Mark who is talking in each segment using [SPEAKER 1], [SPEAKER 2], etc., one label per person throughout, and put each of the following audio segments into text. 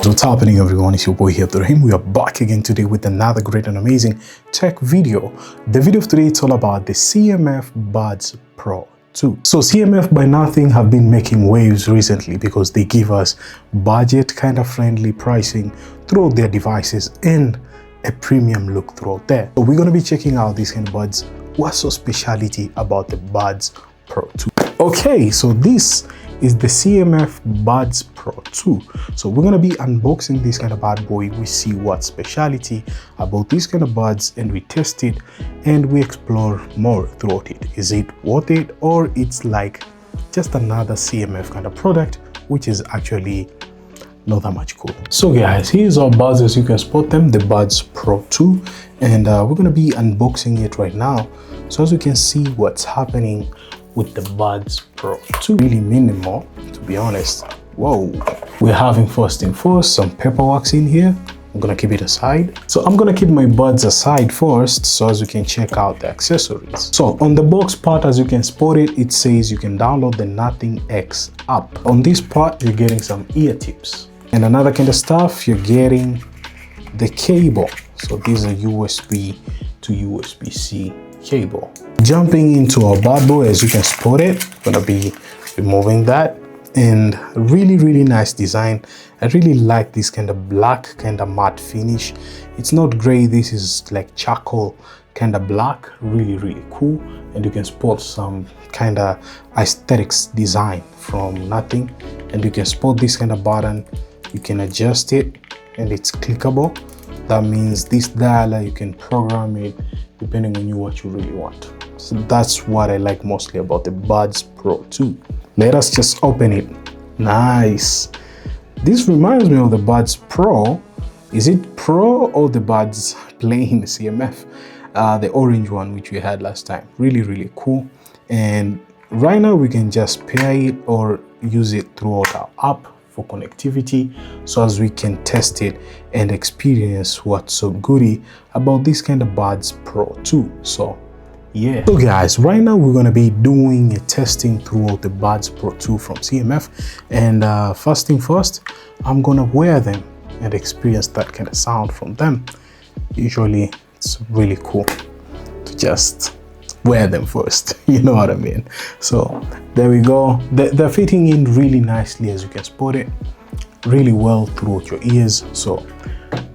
[SPEAKER 1] What's happening, everyone? It's your boy here, Abdurrahim. We are back again today with another great and amazing tech video. The video of today is all about the CMF Buds Pro 2. So CMF by Nothing have been making waves recently because they give us budget kind of friendly pricing throughout their devices and a premium look throughout there. So we're going to be checking out these kind of buds. What's so speciality about the Buds Pro 2? Okay, so this is the CMF Buds Pro 2. So we're going to be unboxing this kind of bad boy. We see what speciality about this kind of buds and we test it and we explore more throughout it. Is it worth it, or it's like just another CMF kind of product which is actually not that much cool? So guys, here's our buds as you can spot them, the Buds Pro 2, and we're going to be unboxing it right now. So as you can see what's happening with the Buds Pro 2, really minimal to be honest. Whoa, we're having first thing first some paperwork in here. I'm gonna keep it aside. So I'm gonna keep my buds aside first so as you can check out the accessories. So on the box part, as you can spot it, it says you can download the Nothing X app. On this part you're getting some ear tips and another kind of stuff. You're getting the cable. So these are USB to USB-C cable. Jumping into our bad boy, as you can spot it, I'm gonna be removing that, and really nice design. I really like this kind of black kind of matte finish. It's not gray, this is like charcoal kind of black. Really cool, and you can spot some kind of aesthetics design from Nothing. And you can spot this kind of button, you can adjust it and it's clickable. That means this dialer you can program it depending on what you really want. So that's what I like mostly about the Buds Pro 2. Let us just open it. Nice. This reminds me of the Buds Pro. Is it Pro or the Buds plain CMF? The orange one which we had last time. Really cool. And right now we can just pair it or use it throughout our app for connectivity, so as we can test it and experience what's so goody about this kind of Buds Pro 2. So yeah, so guys, right now we're going to be doing a testing throughout the Buds Pro 2 from CMF, and first thing first, I'm gonna wear them and experience that kind of sound from them. Usually it's really cool to just wear them first, you know what I mean? So there we go. They're fitting in really nicely, as you can spot it, really well throughout your ears. So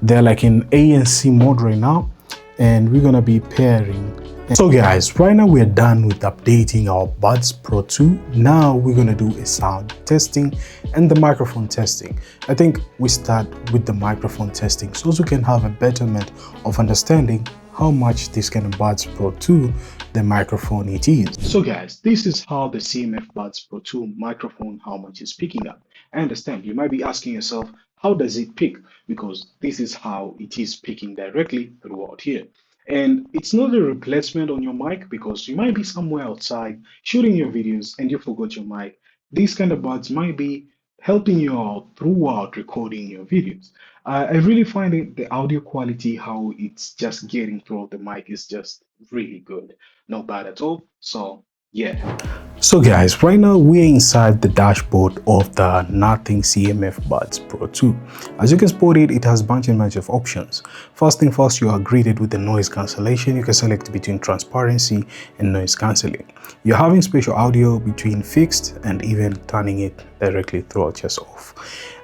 [SPEAKER 1] they're like in ANC mode right now, and we're gonna be pairing. So guys, right now we're done with updating our Buds Pro 2. Now we're gonna do a sound testing and the microphone testing. I think we start with the microphone testing so we can have a betterment of understanding how much this kind of Buds Pro 2, the microphone it is. So guys, this is how the CMF Buds Pro 2 microphone, how much is picking up. I understand you might be asking yourself, how does it pick? Because this is how it is picking directly throughout here. And it's not a replacement on your mic, because you might be somewhere outside shooting your videos and you forgot your mic. These kind of buds might be helping you out throughout recording your videos. I really find it, the audio quality, how it's just getting through the mic is just really good. Not bad at all. So yeah. So guys, right now we're inside the dashboard of the Nothing CMF Buds Pro 2. As you can spot it, it has a bunch of options. First thing first, you are greeted with the noise cancellation. You can select between transparency and noise cancelling. You're having spatial audio between fixed and even turning it directly throughout just off.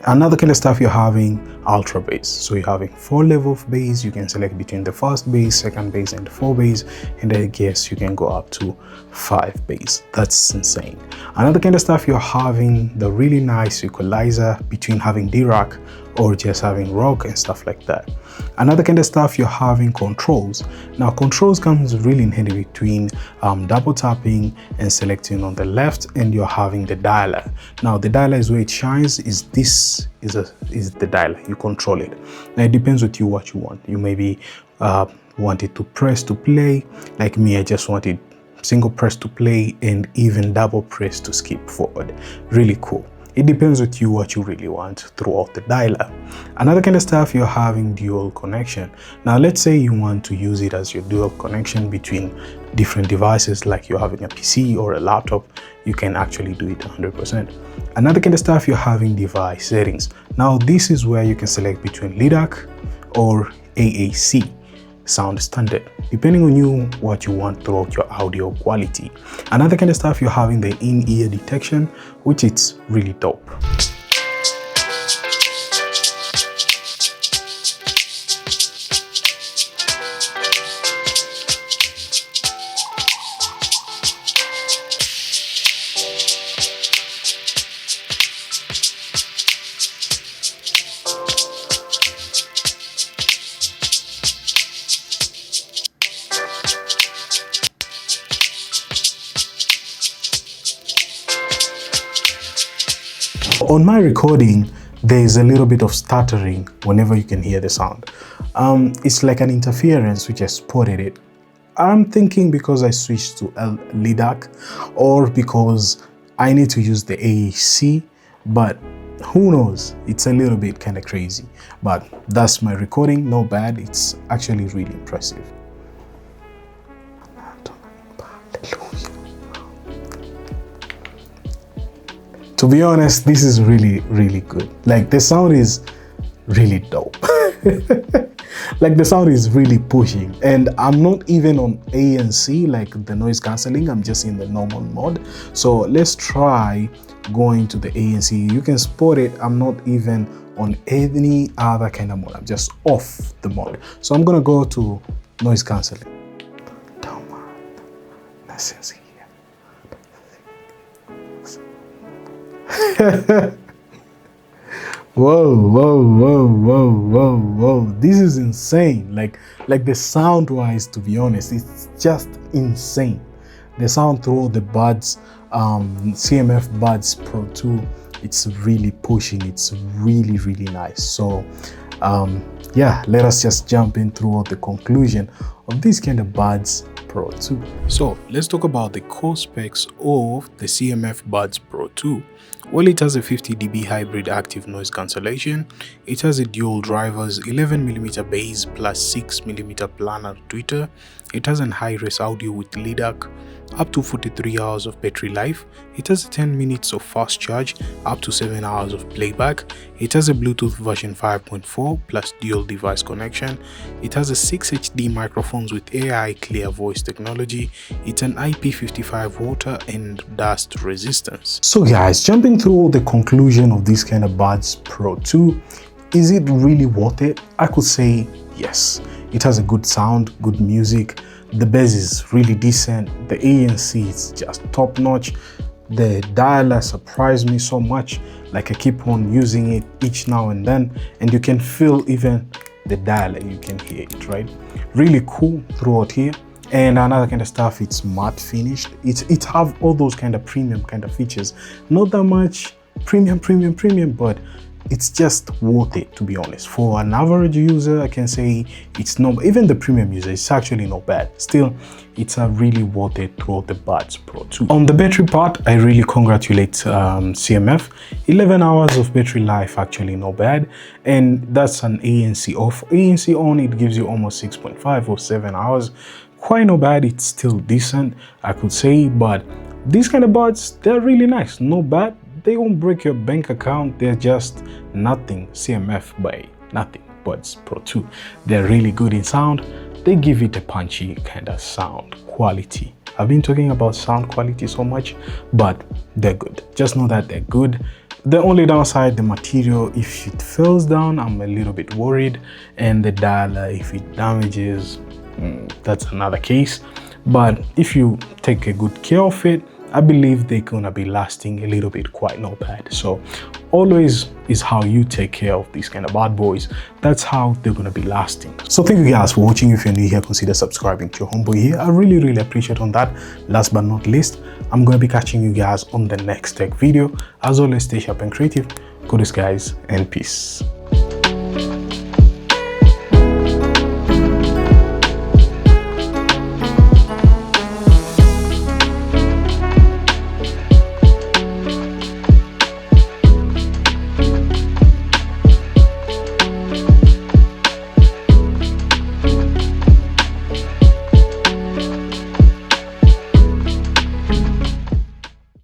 [SPEAKER 1] Another kind of stuff, you're having ultra bass. So you're having 4 levels of bass. You can select between the first bass, second bass, and 4 bass, and I guess you can go up to 5 bass. That's insane. Another kind of stuff, you're having the really nice equalizer between having D-Rack or just having rock and stuff like that. Another kind of stuff, you're having controls. Now controls comes really in handy between double tapping and selecting on the left, and you're having the dialer. Now the dialer is where it shines. Is this is the dialer, you control it. Now it depends with you what you want. You maybe want it to press to play. Like me, I just want it single press to play and even double press to skip forward. Really cool. It depends with you what you really want throughout the dialer. Another kind of stuff, you're having dual connection. Now let's say you want to use it as your dual connection between different devices, like you're having a PC or a laptop, you can actually do it 100%. Another kind of stuff, you're having device settings. Now this is where you can select between LIDAC or AAC sound standard, depending on you what you want throughout your audio quality. Another kind of stuff, you're having the in-ear detection, which is really dope. On my recording, there is a little bit of stuttering whenever you can hear the sound. It's like an interference, which I spotted it. I'm thinking because I switched to LIDAC or because I need to use the AAC, but who knows? It's a little bit kind of crazy, but that's my recording. No bad. It's actually really impressive. To be honest, this is really, really good. Like, the sound is really dope. Like, the sound is really pushing, and I'm not even on ANC, like the noise cancelling. I'm just in the normal mode. So let's try going to the ANC. You can spot it. I'm not even on any other kind of mode. I'm just off the mode. So I'm gonna go to noise cancelling. Whoa. This is insane. Like the sound wise, to be honest, it's just insane. The sound through the buds, CMF Buds Pro 2, it's really pushing. It's really, really nice. So yeah, let us just jump in throughout the conclusion of these kind of Buds Pro 2. So let's talk about the core specs of the CMF Buds Pro 2. Well, it has a 50 dB hybrid active noise cancellation. It has a dual drivers, 11mm bass plus 6mm planar tweeter. It has an high-res audio with LIDAC, up to 43 hours of battery life. It has 10 minutes of fast charge, up to 7 hours of playback. It has a Bluetooth version 5.4 plus dual device connection. It has a 6 HD microphones with AI clear voice technology. It's an IP55 water and dust resistance. So guys, jumping through the conclusion of this kind of Buds Pro 2, is it really worth it? I could say yes. It has a good sound, good music. The bass is really decent. The ANC is just top notch. The dialer surprised me so much. Like, I keep on using it each now and then, and you can feel even the dialer, you can hear it, right? Really cool throughout here. And another kind of stuff, it's matte finished. It have all those kind of premium kind of features. Not that much premium, but it's just worth it, to be honest. For an average user, I can say it's not, even the premium user, it's actually not bad. Still, it's a really worth it throughout the Buds Pro 2. On the battery part, I really congratulate CMF. 11 hours of battery life, actually not bad. And that's an ANC off. ANC on, it gives you almost 6.5 or 7 hours. Quite not bad. It's still decent, I could say, but these kind of buds, they're really nice. Not bad. They won't break your bank account. They're just nothing CMF by nothing Buds Pro 2. They're really good in sound. They give it a punchy kind of sound quality. I've been talking about sound quality so much, but they're good. Just know that they're good. The only downside, the material, if it falls down, I'm a little bit worried. And the dialer, if it damages, that's another case. But if you take a good care of it, I believe they're gonna be lasting a little bit quite not bad. So always is how you take care of these kind of bad boys. That's how they're gonna be lasting. So thank you guys for watching. If you're new here, consider subscribing to your homeboy here. I really appreciate on that. Last but not least, I'm gonna be catching you guys on the next tech video. As always, stay sharp and creative. Good guys, and peace.